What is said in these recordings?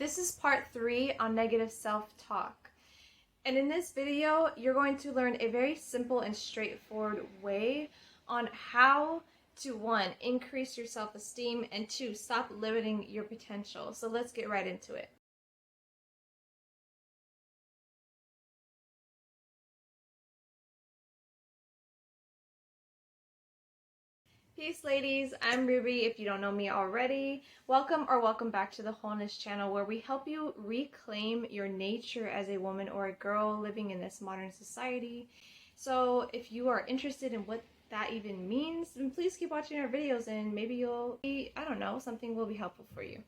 This is part 3 on negative self-talk. And in this video, you're going to learn a very simple and straightforward way on how to 1, increase your self-esteem, and 2, stop limiting your potential. So let's get right into it. Peace, ladies. I'm Ruby, if you don't know me already. Welcome back to the Wholeness channel, where we help you reclaim your nature as a woman or a girl living in this modern society. So if you are interested in what that even means, then please keep watching our videos and maybe something will be helpful for you.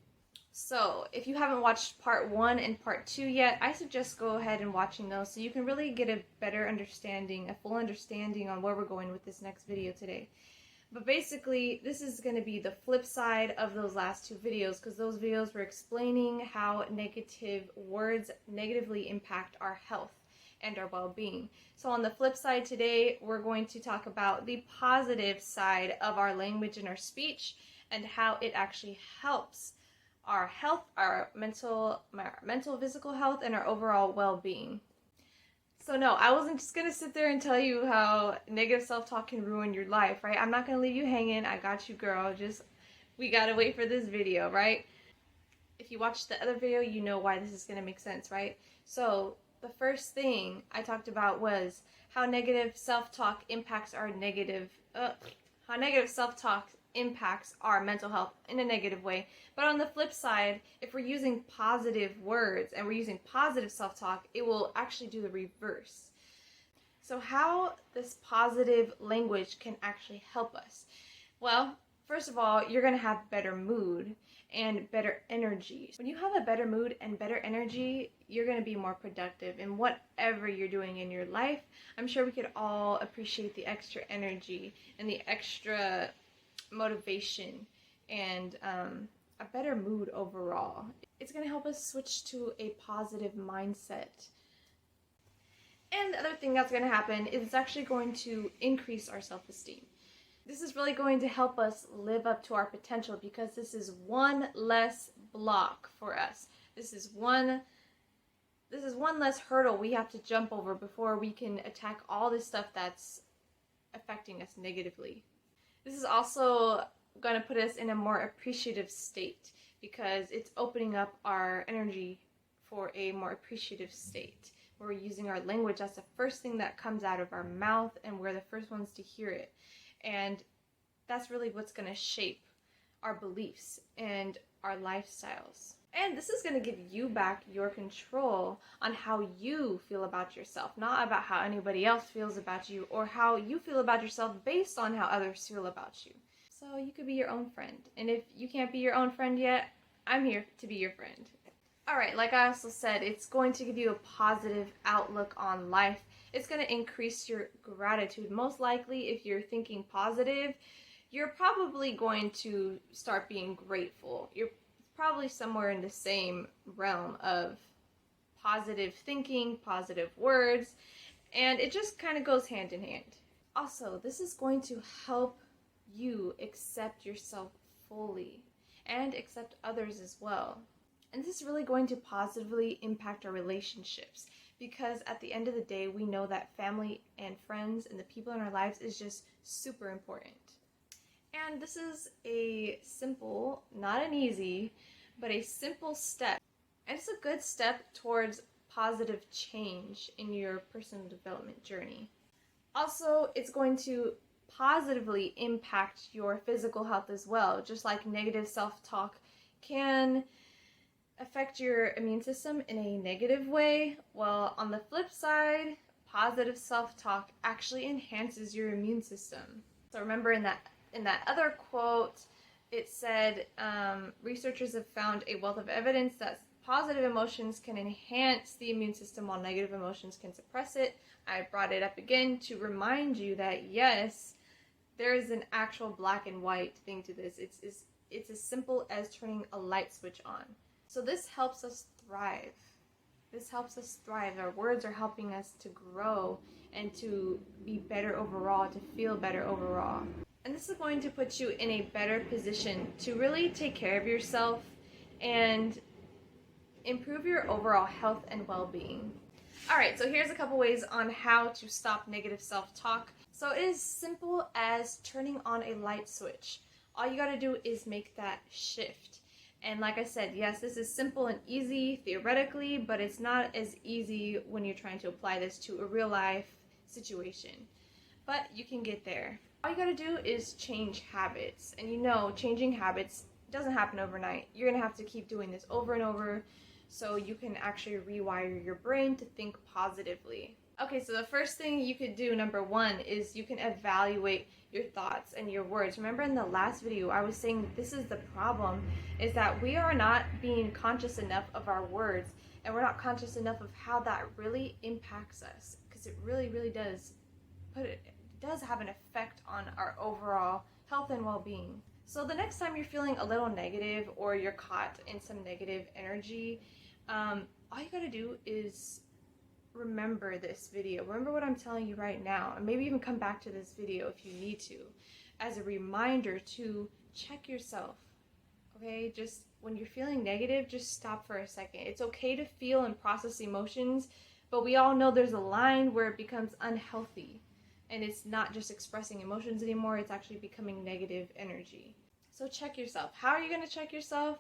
So if you haven't watched part 1 and part 2 yet, I suggest go ahead and watching those so you can really get a better understanding, a full understanding on where we're going with this next video today. But basically, this is going to be the flip side of those last 2 videos, because those videos were explaining how negative words negatively impact our health and our well-being. So on the flip side today, we're going to talk about the positive side of our language and our speech and how it actually helps our health, our mental, physical health, and our overall well-being. So no, I wasn't just going to sit there and tell you how negative self-talk can ruin your life, right? I'm not going to leave you hanging. I got you, girl. We got to wait for this video, right? If you watched the other video, you know why this is going to make sense, right? So the first thing I talked about was how negative self-talk impacts our impacts our mental health in a negative way. But on the flip side, if we're using positive words and we're using positive self-talk, it will actually do the reverse. So how this positive language can actually help us? Well, first of all, you're going to have better mood and better energy. When you have a better mood and better energy, you're going to be more productive in whatever you're doing in your life. I'm sure we could all appreciate the extra energy and the extra motivation and a better mood overall. It's going to help us switch to a positive mindset. And the other thing that's going to happen is it's actually going to increase our self-esteem. This is really going to help us live up to our potential, because this is one less block for us. This is one less hurdle we have to jump over before we can attack all this stuff that's affecting us negatively. This is also going to put us in a more appreciative state, because it's opening up our energy for a more appreciative state. We're using our language. That's the first thing that comes out of our mouth, and we're the first ones to hear it. And that's really what's going to shape our beliefs and our lifestyles. And this is going to give you back your control on how you feel about yourself, not about how anybody else feels about you or how you feel about yourself based on how others feel about you. So you could be your own friend. And if you can't be your own friend yet, I'm here to be your friend. Alright, like I also said, it's going to give you a positive outlook on life. It's going to increase your gratitude. Most likely, if you're thinking positive, you're probably going to start being grateful. You're probably somewhere in the same realm of positive thinking, positive words, and it just kind of goes hand in hand. Also, this is going to help you accept yourself fully and accept others as well. And this is really going to positively impact our relationships, because at the end of the day, we know that family and friends and the people in our lives is just super important. And this is a simple, not an easy, but a simple step. And it's a good step towards positive change in your personal development journey. Also, it's going to positively impact your physical health as well. Just like negative self-talk can affect your immune system in a negative way, well, on the flip side, positive self-talk actually enhances your immune system. So remember in that other quote, it said, researchers have found a wealth of evidence that positive emotions can enhance the immune system while negative emotions can suppress it. I brought it up again to remind you that yes, there is an actual black and white thing to this. It's as simple as turning a light switch on. So this helps us thrive. Our words are helping us to grow and to be better overall, to feel better overall. And this is going to put you in a better position to really take care of yourself and improve your overall health and well-being. Alright, so here's a couple ways on how to stop negative self-talk. So it is simple as turning on a light switch. All you gotta do is make that shift. And like I said, yes, this is simple and easy theoretically, but it's not as easy when you're trying to apply this to a real life situation. But you can get there. All you gotta do is change habits. And you know, changing habits doesn't happen overnight. You're gonna have to keep doing this over and over so you can actually rewire your brain to think positively. Okay, so the first thing you could do, number one, is you can evaluate your thoughts and your words. Remember in the last video, I was saying this is the problem, is that we are not being conscious enough of our words, and we're not conscious enough of how that really impacts us, because it really, really does have an effect on our overall health and well-being. So the next time you're feeling a little negative or you're caught in some negative energy, all you gotta do is remember this video. Remember what I'm telling you right now, and maybe even come back to this video if you need to, as a reminder to check yourself. Okay, just when you're feeling negative, just stop for a second. It's okay to feel and process emotions, but we all know there's a line where it becomes unhealthy, and it's not just expressing emotions anymore, it's actually becoming negative energy. So check yourself. How are you going to check yourself?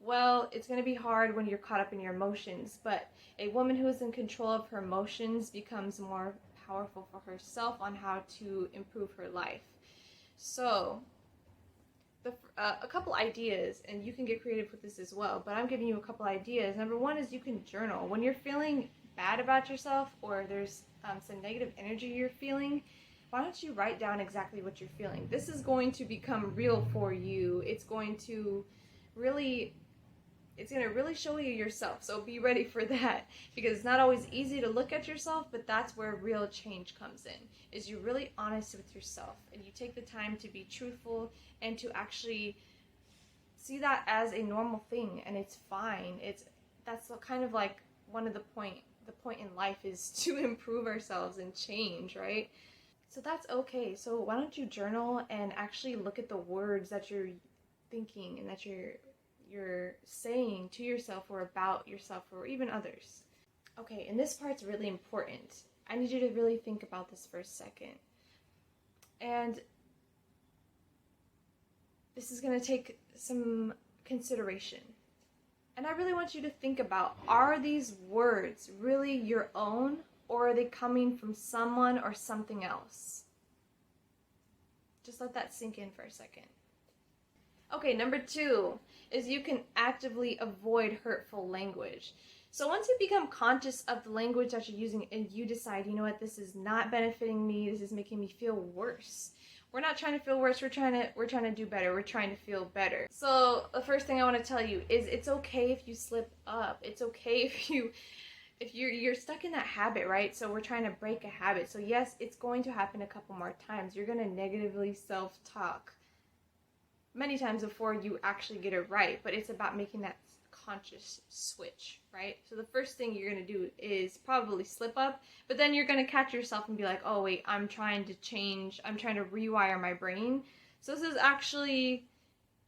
Well, it's going to be hard when you're caught up in your emotions, but a woman who is in control of her emotions becomes more powerful for herself on how to improve her life. So, a couple ideas, and you can get creative with this as well, but I'm giving you a couple ideas. Number one is you can journal. When you're feeling bad about yourself, or there's some negative energy you're feeling, why don't you write down exactly what you're feeling? This is going to become real for you. It's going to really show you yourself. So be ready for that, because it's not always easy to look at yourself, but that's where real change comes in, is you're really honest with yourself and you take the time to be truthful and to actually see that as a normal thing, and it's fine. That's kind of like one of the point in life is to improve ourselves and change, right? So that's okay. So why don't you journal and actually look at the words that you're thinking and that you're saying to yourself or about yourself or even others. Okay, and this part's really important. I need you to really think about this for a second. And this is going to take some consideration. And I really want you to think about, are these words really your own, or are they coming from someone or something else? Just let that sink in for a second. Okay, number two is you can actively avoid hurtful language. So once you become conscious of the language that you're using and you decide, you know what, this is not benefiting me, this is making me feel worse. We're not trying to feel worse, we're trying to do better, we're trying to feel better. So the first thing I want to tell you is it's okay if you slip up. It's okay if you're stuck in that habit, right? So we're trying to break a habit. So yes, it's going to happen a couple more times. You're going to negatively self-talk many times before you actually get it right, but it's about making that conscious switch, right? So the first thing you're going to do is probably slip up, but then you're going to catch yourself and be like, oh wait, I'm trying to change, I'm trying to rewire my brain. So this is actually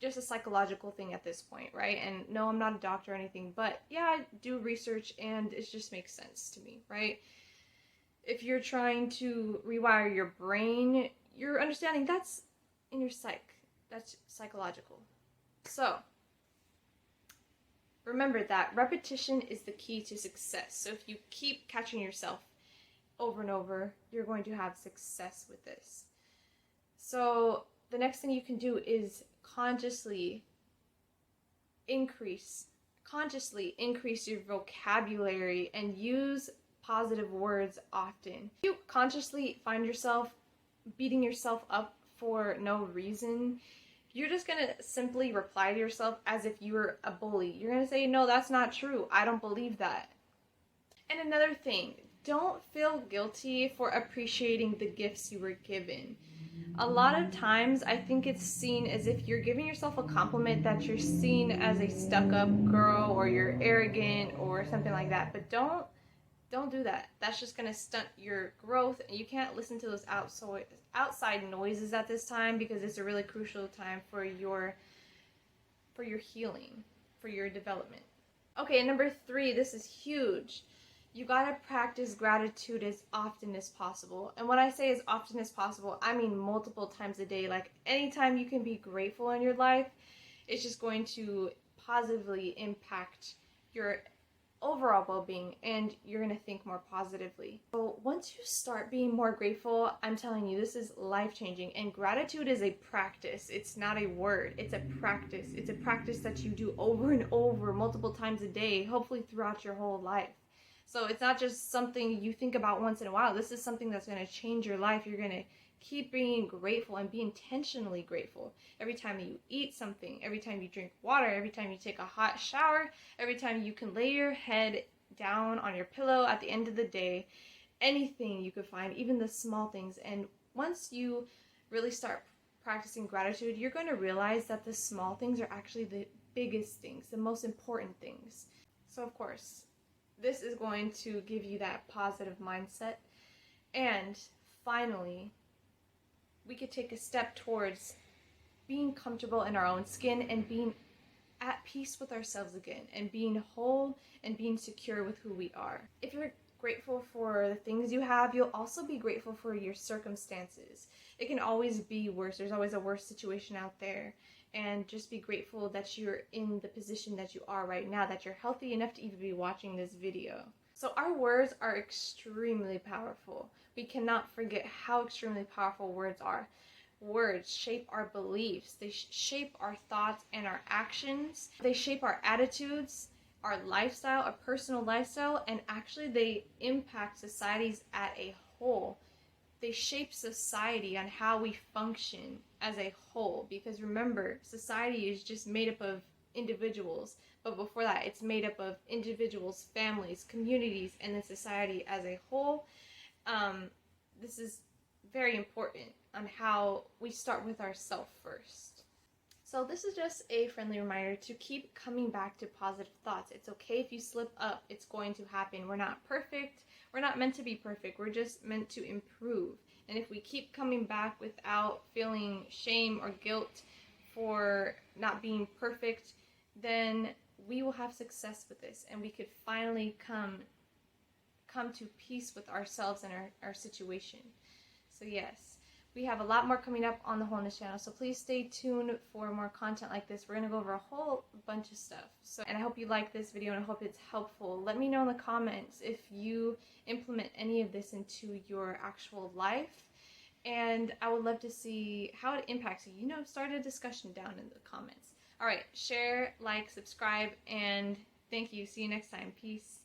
just a psychological thing at this point, right? And no, I'm not a doctor or anything, but yeah, I do research and it just makes sense to me, right? If you're trying to rewire your brain, you're understanding that's in your psyche. That's psychological. So, remember that repetition is the key to success. So if you keep catching yourself over and over, you're going to have success with this. So the next thing you can do is consciously increase your vocabulary and use positive words often. If you consciously find yourself beating yourself up for no reason, you're just going to simply reply to yourself as if you were a bully. You're going to say, no, that's not true. I don't believe that. And another thing, don't feel guilty for appreciating the gifts you were given. A lot of times, I think it's seen as if you're giving yourself a compliment, that you're seen as a stuck-up girl or you're arrogant or something like that. But don't do that. That's just going to stunt your growth, and you can't listen to those outside noises at this time, because it's a really crucial time for your healing, for your development. Okay, number 3, this is huge. You gotta practice gratitude as often as possible. And when I say as often as possible, I mean multiple times a day. Like anytime you can be grateful in your life, it's just going to positively impact your overall well-being, and you're going to think more positively. So once you start being more grateful, I'm telling you, this is life-changing. And gratitude is a practice. It's not a word. It's a practice. It's a practice that you do over and over multiple times a day, hopefully throughout your whole life. So it's not just something you think about once in a while. This is something that's going to change your life. You're going to keep being grateful and be intentionally grateful. Every time you eat something, every time you drink water, every time you take a hot shower, every time you can lay your head down on your pillow at the end of the day, anything you could find, even the small things. And once you really start practicing gratitude, you're going to realize that the small things are actually the biggest things, the most important things. So of course, this is going to give you that positive mindset. And finally, we could take a step towards being comfortable in our own skin and being at peace with ourselves again, and being whole and being secure with who we are. If you're grateful for the things you have, you'll also be grateful for your circumstances. It can always be worse. There's always a worse situation out there. And just be grateful that you're in the position that you are right now, that you're healthy enough to even be watching this video. So our words are extremely powerful. We cannot forget how extremely powerful words are. Words shape our beliefs. They shape our thoughts and our actions. They shape our attitudes, our lifestyle, our personal lifestyle, and actually they impact societies as a whole. They shape society on how we function as a whole, because remember, society is just made up of individuals, but before that it's made up of individuals, families, communities, and then society as a whole. This is very important on how we start with ourselves first. So this is just a friendly reminder to keep coming back to positive thoughts. It's okay if you slip up. It's going to happen. We're not perfect. We're not meant to be perfect. We're just meant to improve. And if we keep coming back without feeling shame or guilt for not being perfect, then we will have success with this, and we could finally come to peace with ourselves and our situation. So yes, we have a lot more coming up on the Wholeness channel, so please stay tuned for more content like this. We're going to go over a whole bunch of stuff. And I hope you like this video, and I hope it's helpful. Let me know in the comments if you implement any of this into your actual life, and I would love to see how it impacts you. Start a discussion down in the comments. Alright, share, like, subscribe, and thank you. See you next time. Peace.